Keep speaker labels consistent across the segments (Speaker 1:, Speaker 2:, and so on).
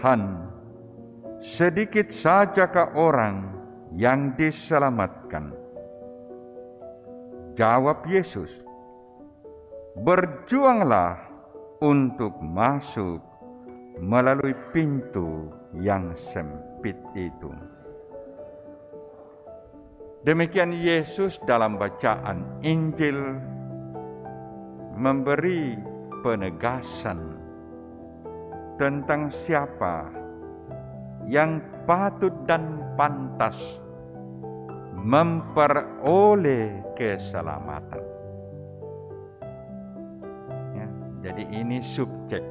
Speaker 1: Tuhan, sedikit sajakah orang yang diselamatkan? Jawab Yesus, berjuanglah untuk masuk melalui pintu yang sempit itu. Demikian Yesus dalam bacaan Injil memberi penegasan tentang siapa yang patut dan pantas memperoleh keselamatan. Ya, jadi ini subjek,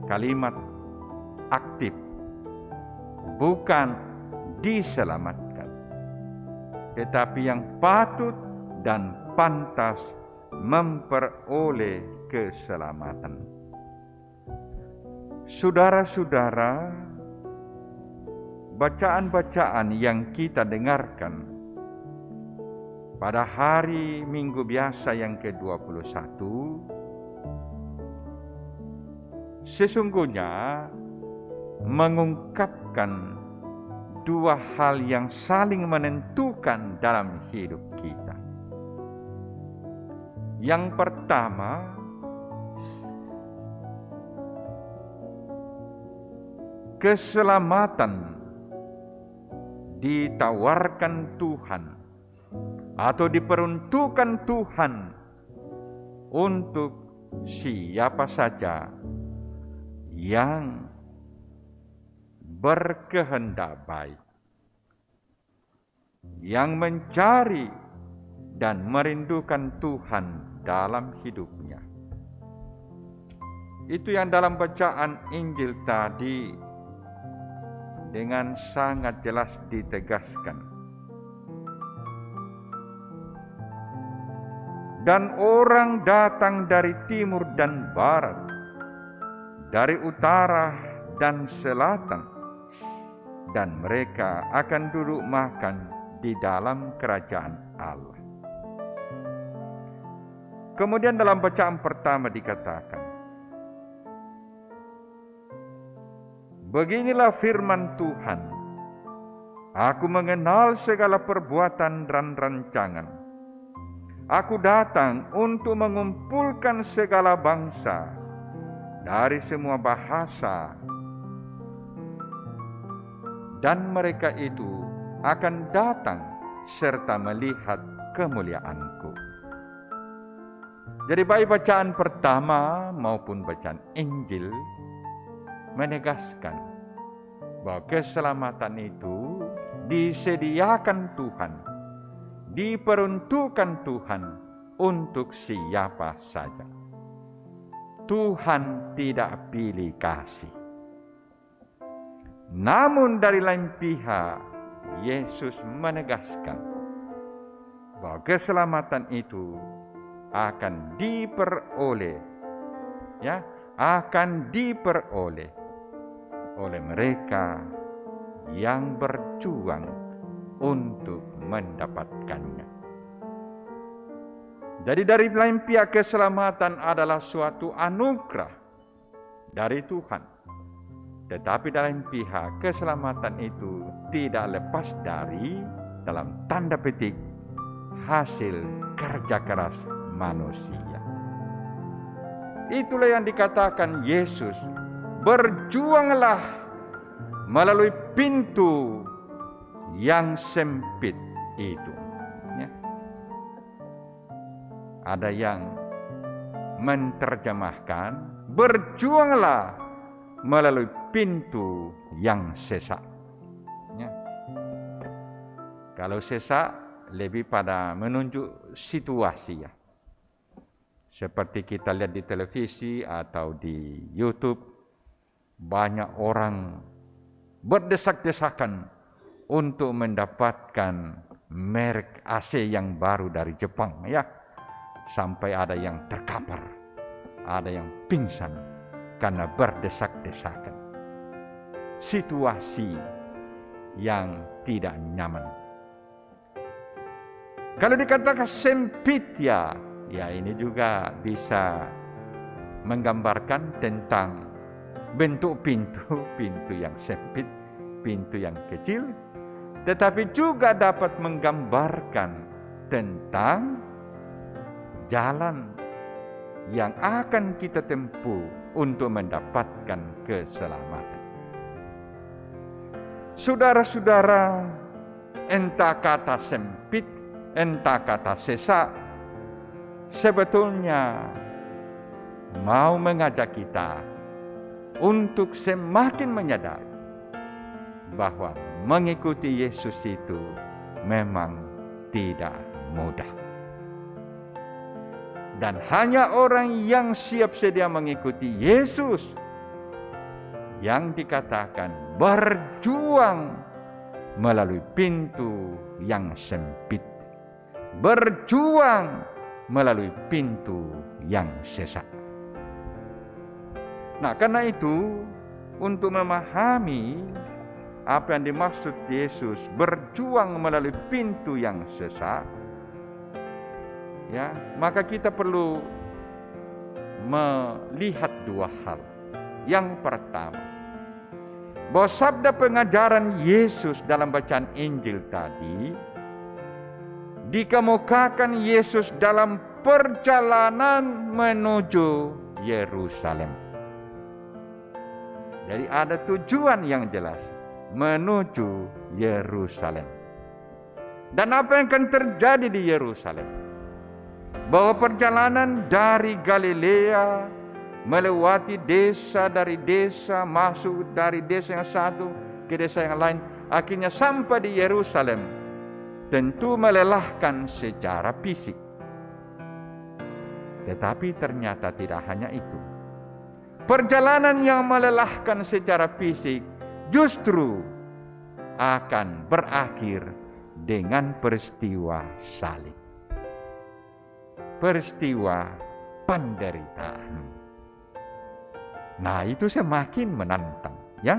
Speaker 1: kalimat aktif, bukan diselamatkan, tetapi yang patut dan pantas memperoleh keselamatan. Saudara-saudara, bacaan-bacaan yang kita dengarkan pada hari Minggu biasa yang ke-21 sesungguhnya mengungkapkan dua hal yang saling menentukan dalam hidup kita. Yang pertama, keselamatan ditawarkan Tuhan atau diperuntukkan Tuhan untuk siapa saja yang berkehendak baik, yang mencari dan merindukan Tuhan dalam hidupnya. Itu yang dalam bacaan Injil tadi dengan sangat jelas ditegaskan. Dan orang datang dari timur dan barat, dari utara dan selatan, dan mereka akan duduk makan di dalam kerajaan Allah. Kemudian dalam bacaan pertama dikatakan, beginilah firman Tuhan, aku mengenal segala perbuatan dan rancangan. Aku datang untuk mengumpulkan segala bangsa dari semua bahasa, dan mereka itu akan datang serta melihat kemuliaanku. Jadi baik bacaan pertama maupun bacaan Injil menegaskan bahwa keselamatan itu disediakan Tuhan, diperuntukkan Tuhan untuk siapa saja. Tuhan tidak pilih kasih. Namun dari lain pihak, Yesus menegaskan bahwa keselamatan itu akan diperoleh, akan diperoleh oleh mereka yang berjuang untuk mendapatkannya. Jadi dari lain pihak keselamatan adalah suatu anugerah dari Tuhan. Tetapi dalam pihak keselamatan itu tidak lepas dari, dalam tanda petik, hasil kerja keras manusia. Itulah yang dikatakan Yesus, berjuanglah melalui pintu yang sempit itu. Ada yang menerjemahkan, berjuanglah melalui pintu yang sesak. Kalau sesak lebih pada menunjuk situasi, seperti kita lihat di televisi atau di YouTube, banyak orang berdesak-desakan untuk mendapatkan merek AC yang baru dari Jepang, sampai ada yang terkapar, ada yang pingsan karena berdesak-desakan. Situasi yang tidak nyaman. Kalau dikatakan sempit, ya ini juga bisa menggambarkan tentang bentuk pintu yang sempit, pintu yang kecil, tetapi juga dapat menggambarkan tentang jalan yang akan kita tempuh untuk mendapatkan keselamatan. Saudara-saudara, entah kata sempit, entah kata sesak, sebetulnya mau mengajak kita untuk semakin menyadari bahwa mengikuti Yesus itu memang tidak mudah. Dan hanya orang yang siap sedia mengikuti Yesus yang dikatakan berjuang melalui pintu yang sempit, berjuang melalui pintu yang sesak. Nah, karena itu untuk memahami apa yang dimaksud Yesus berjuang melalui pintu yang sesak, ya, maka kita perlu melihat dua hal. Yang pertama, bahwa sabda pengajaran Yesus dalam bacaan Injil tadi dikemukakan Yesus dalam perjalanan menuju Yerusalem. Jadi ada tujuan yang jelas, menuju Yerusalem. Dan apa yang akan terjadi di Yerusalem? Bahwa perjalanan dari Galilea melewati desa dari desa, masuk dari desa yang satu ke desa yang lain, akhirnya sampai di Yerusalem, tentu melelahkan secara fisik. Tetapi ternyata tidak hanya itu. Perjalanan yang melelahkan secara fisik justru akan berakhir dengan peristiwa salib. Peristiwa penderitaan. Nah, itu semakin menantang, ya.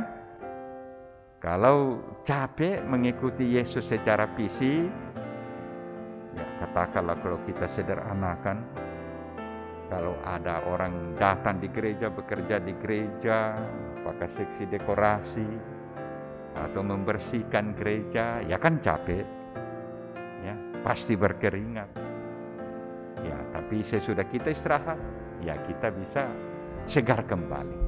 Speaker 1: Kalau capek mengikuti Yesus secara fisik, ya katakanlah kalau kita sederhanakan, kalau ada orang datang di gereja, bekerja di gereja, apakah seksi dekorasi atau membersihkan gereja, ya kan capek, ya pasti berkeringat. Ya, tapi sesudah kita istirahat, ya kita bisa segar kembali.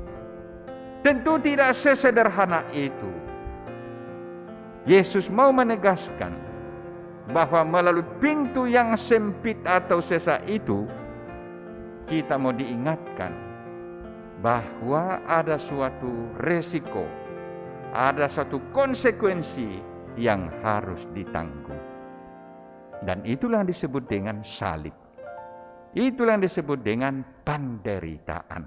Speaker 1: Tentu tidak sesederhana itu. Yesus mau menegaskan bahwa melalui pintu yang sempit atau sesak itu, kita mau diingatkan bahwa ada suatu resiko, ada suatu konsekuensi yang harus ditanggung. Dan itulah yang disebut dengan salib. Itulah yang disebut dengan penderitaan.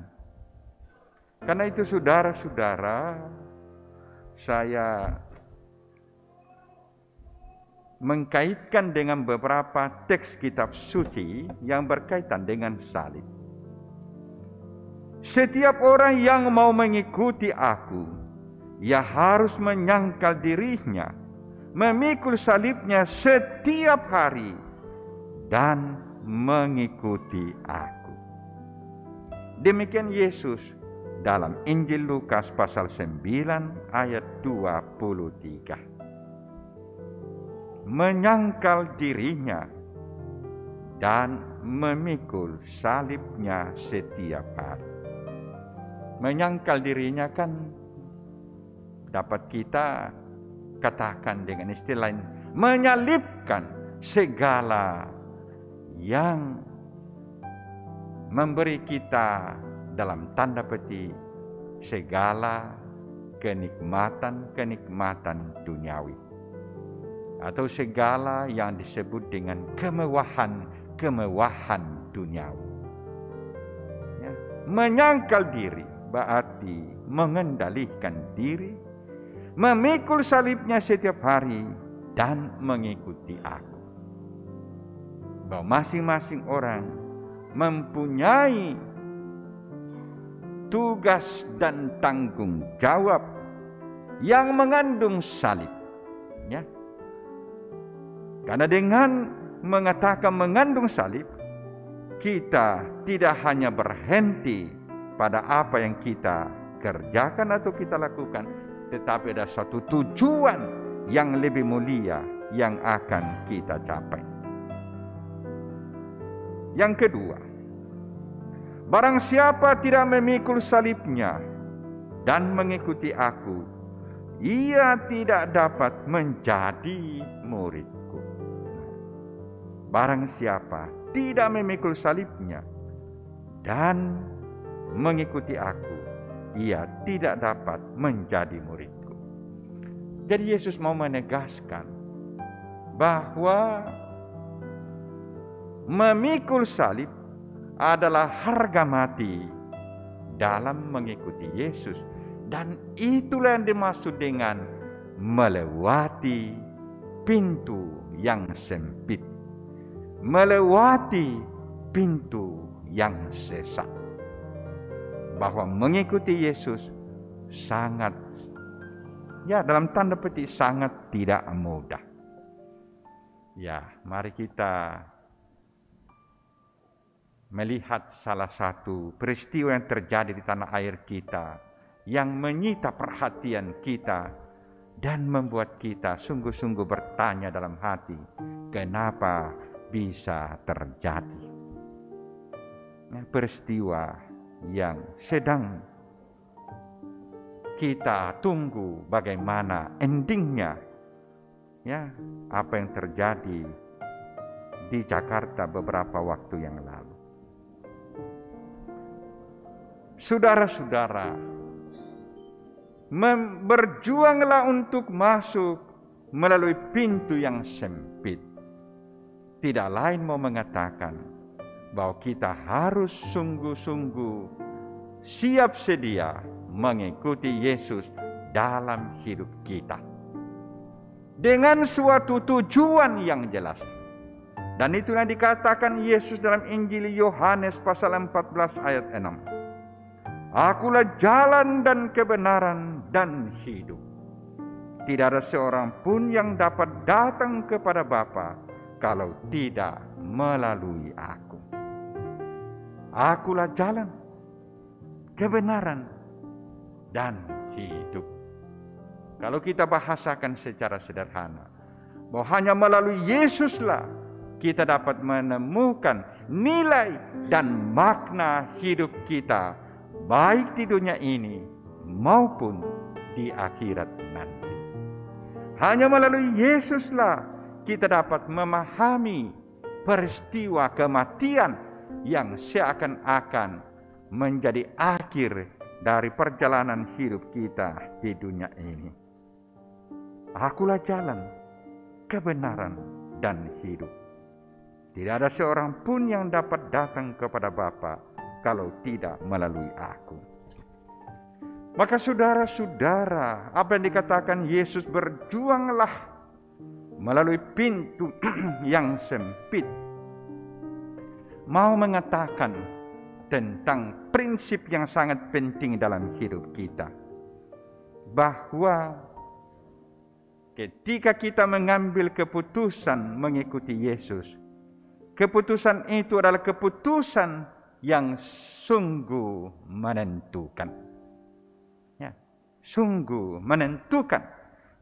Speaker 1: Karena itu saudara-saudara, saya mengkaitkan dengan beberapa teks kitab suci yang berkaitan dengan salib. Setiap orang yang mau mengikuti aku, ia harus menyangkal dirinya, memikul salibnya setiap hari, dan mengikuti aku. Demikian Yesus dalam Injil Lukas pasal 9 ayat 23. Menyangkal dirinya dan memikul salibnya setiap hari. Menyangkal dirinya kan dapat kita katakan dengan istilah lain, menyalibkan segala yang memberi kita dalam tanda petik segala kenikmatan duniawi, atau segala yang disebut dengan kemewahan duniawi. Ya. Menyangkal diri berarti mengendalikan diri, memikul salibnya setiap hari, dan mengikuti aku. Bahwa masing-masing orang mempunyai tugas dan tanggung jawab yang mengandung salib, ya. Karena dengan mengatakan mengandung salib, kita tidak hanya berhenti pada apa yang kita kerjakan atau kita lakukan, tetapi ada satu tujuan yang lebih mulia yang akan kita capai. Yang kedua, barang siapa tidak memikul salibnya dan mengikuti aku, ia tidak dapat menjadi muridku. Barang siapa tidak memikul salibnya dan mengikuti aku, ia tidak dapat menjadi muridku. Jadi Yesus mau menegaskan bahwa memikul salib adalah harga mati dalam mengikuti Yesus. Dan itulah yang dimaksud dengan melewati pintu yang sempit, melewati pintu yang sesak. Bahwa mengikuti Yesus sangat, dalam tanda petik sangat tidak mudah. Mari kita melihat salah satu peristiwa yang terjadi di tanah air kita, yang menyita perhatian kita dan membuat kita sungguh-sungguh bertanya dalam hati, kenapa bisa terjadi? Peristiwa yang sedang kita tunggu bagaimana endingnya. Apa yang terjadi di Jakarta beberapa waktu yang lalu. Saudara-saudara, berjuanglah untuk masuk melalui pintu yang sempit. Tidak lain mau mengatakan bahwa kita harus sungguh-sungguh siap sedia mengikuti Yesus dalam hidup kita. Dengan suatu tujuan yang jelas. Dan itulah dikatakan Yesus dalam Injil Yohanes pasal 14 ayat 6. Akulah jalan dan kebenaran dan hidup. Tidak ada seorang pun yang dapat datang kepada Bapa kalau tidak melalui aku. Akulah jalan, kebenaran, dan hidup. Kalau kita bahasakan secara sederhana, bahwa hanya melalui Yesuslah kita dapat menemukan nilai dan makna hidup kita, baik di dunia ini maupun di akhirat nanti. Hanya melalui Yesuslah kita dapat memahami peristiwa kematian yang seakan-akan menjadi akhir dari perjalanan hidup kita di dunia ini. Akulah jalan, kebenaran, dan hidup. Tidak ada seorang pun yang dapat datang kepada Bapa kalau tidak melalui aku. Maka saudara-saudara, apa yang dikatakan Yesus, berjuanglah melalui pintu yang sempit, mau mengatakan tentang prinsip yang sangat penting dalam hidup kita. Bahwa ketika kita mengambil keputusan mengikuti Yesus, keputusan itu adalah keputusan yang sungguh menentukan. Sungguh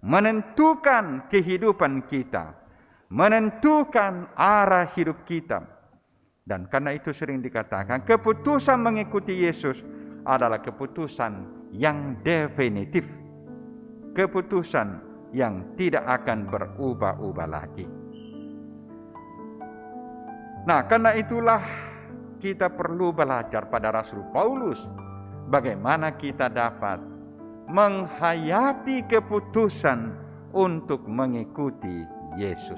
Speaker 1: menentukan kehidupan kita, menentukan arah hidup kita. Dan karena itu sering dikatakan keputusan mengikuti Yesus adalah keputusan yang definitif, keputusan yang tidak akan berubah-ubah lagi. Nah, karena itulah kita perlu belajar pada Rasul Paulus bagaimana kita dapat menghayati keputusan untuk mengikuti Yesus.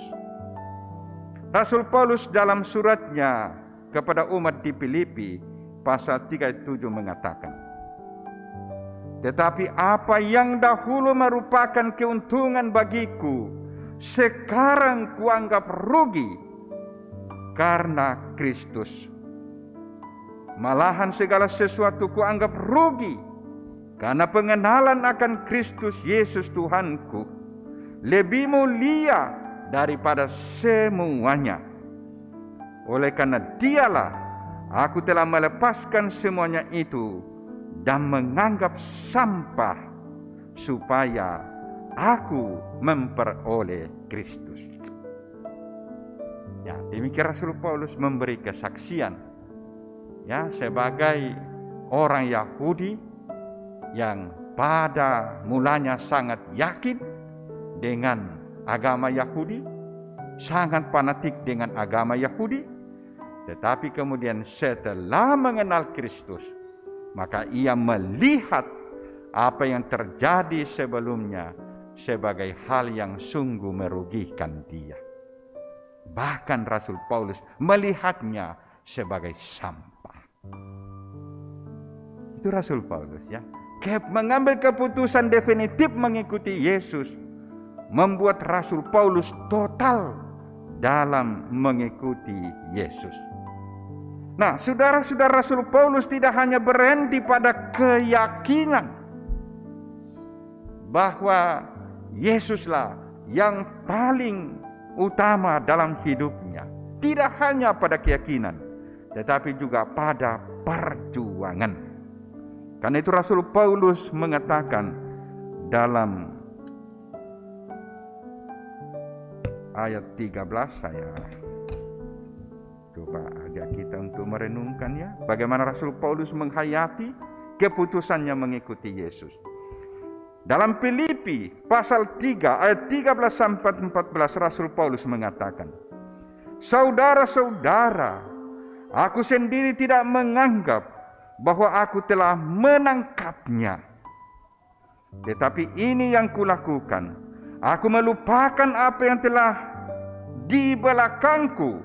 Speaker 1: Rasul Paulus dalam suratnya kepada umat di Filipi pasal 37 mengatakan, tetapi apa yang dahulu merupakan keuntungan bagiku, sekarang kuanggap rugi karena Kristus. Malahan segala sesuatu kuanggap rugi karena pengenalan akan Kristus Yesus Tuhanku lebih mulia daripada semuanya. Oleh karena Dialah aku telah melepaskan semuanya itu dan menganggap sampah supaya aku memperoleh Kristus. Ya, demikian Rasul Paulus memberi kesaksian, ya, sebagai orang Yahudi yang pada mulanya sangat yakin dengan agama Yahudi, sangat fanatik dengan agama Yahudi, tetapi kemudian setelah mengenal Kristus, maka ia melihat apa yang terjadi sebelumnya sebagai hal yang sungguh merugikan dia. Bahkan Rasul Paulus melihatnya sebagai sampah. Itu Rasul Paulus, ya. Mengambil keputusan definitif mengikuti Yesus membuat Rasul Paulus total dalam mengikuti Yesus. Nah, saudara-saudara, Rasul Paulus tidak hanya berhenti pada keyakinan bahwa Yesuslah yang paling utama dalam hidupnya. Tidak hanya pada keyakinan, tetapi juga pada perjuangan. Karena itu Rasul Paulus mengatakan dalam ayat 13, saya coba ajak kita untuk merenungkannya, bagaimana Rasul Paulus menghayati keputusannya mengikuti Yesus. Dalam Filipi pasal 3 ayat 13 sampai 14 Rasul Paulus mengatakan, "Saudara-saudara, aku sendiri tidak menganggap bahwa aku telah menangkapnya. Tetapi ini yang kulakukan, aku melupakan apa yang telah di belakangku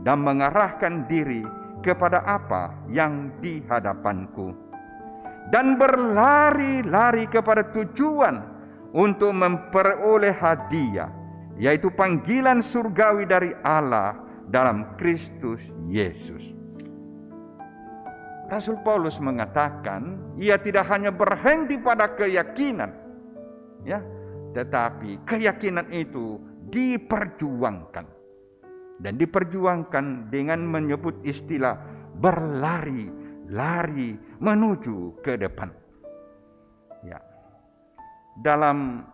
Speaker 1: dan mengarahkan diri kepada apa yang di hadapanku, dan berlari-lari kepada tujuan untuk memperoleh hadiah, yaitu panggilan surgawi dari Allah dalam Kristus Yesus." Rasul Paulus mengatakan ia tidak hanya berhenti pada keyakinan, ya, tetapi keyakinan itu diperjuangkan, dan diperjuangkan dengan menyebut istilah berlari-lari menuju ke depan. Ya. Dalam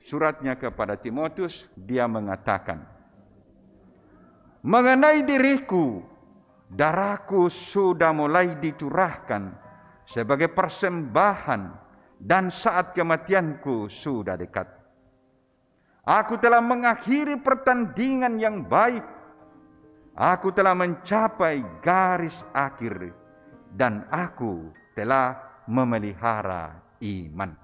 Speaker 1: suratnya kepada Timotius, dia mengatakan, "Mengenai diriku, darahku sudah mulai dicurahkan sebagai persembahan, dan saat kematianku sudah dekat. Aku telah mengakhiri pertandingan yang baik. Aku telah mencapai garis akhir, dan aku telah memelihara iman."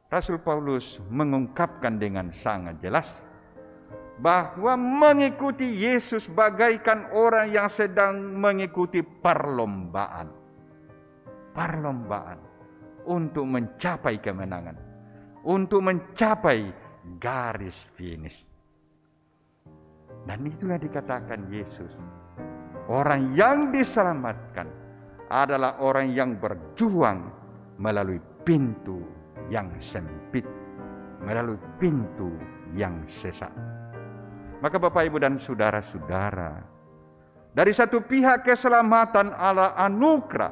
Speaker 1: Rasul Paulus mengungkapkan dengan sangat jelas bahwa mengikuti Yesus bagaikan orang yang sedang mengikuti perlombaan. Perlombaan untuk mencapai kemenangan, untuk mencapai garis finish. Dan itulah dikatakan Yesus, orang yang diselamatkan adalah orang yang berjuang melalui pintu yang sempit, melalui pintu yang sesat. Maka Bapak, Ibu, dan saudara-saudara, dari satu pihak keselamatan Allah, anugerah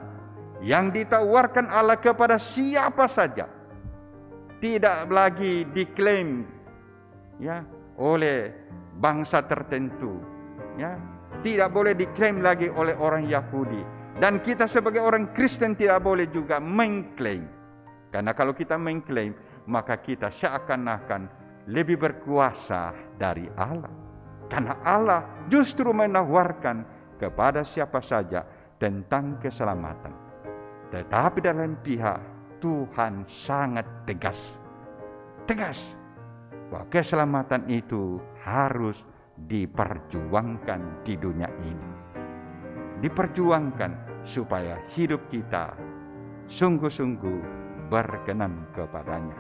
Speaker 1: yang ditawarkan Allah kepada siapa saja, tidak lagi diklaim, ya, oleh bangsa tertentu, ya, tidak boleh diklaim lagi oleh orang Yahudi, dan kita sebagai orang Kristen tidak boleh juga mengklaim. Karena kalau kita mengklaim, maka kita seakan-akan lebih berkuasa dari Allah. Karena Allah justru menawarkan kepada siapa saja tentang keselamatan. Tetapi dalam pihak Tuhan sangat tegas bahwa keselamatan itu harus diperjuangkan di dunia ini. Diperjuangkan supaya hidup kita sungguh-sungguh berkenan kepadanya.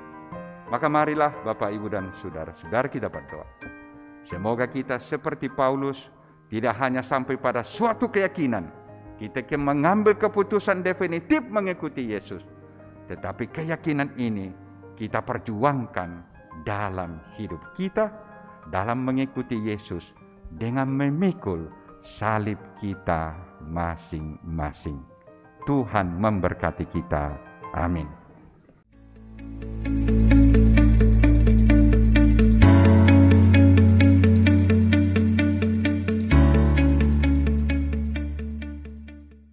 Speaker 1: Maka marilah Bapak, Ibu, dan saudara-saudara kita berdoa. Semoga kita seperti Paulus tidak hanya sampai pada suatu keyakinan, kita mengambil keputusan definitif mengikuti Yesus, tetapi keyakinan ini kita perjuangkan dalam hidup kita, dalam mengikuti Yesus dengan memikul salib kita masing-masing. Tuhan memberkati kita. Amin.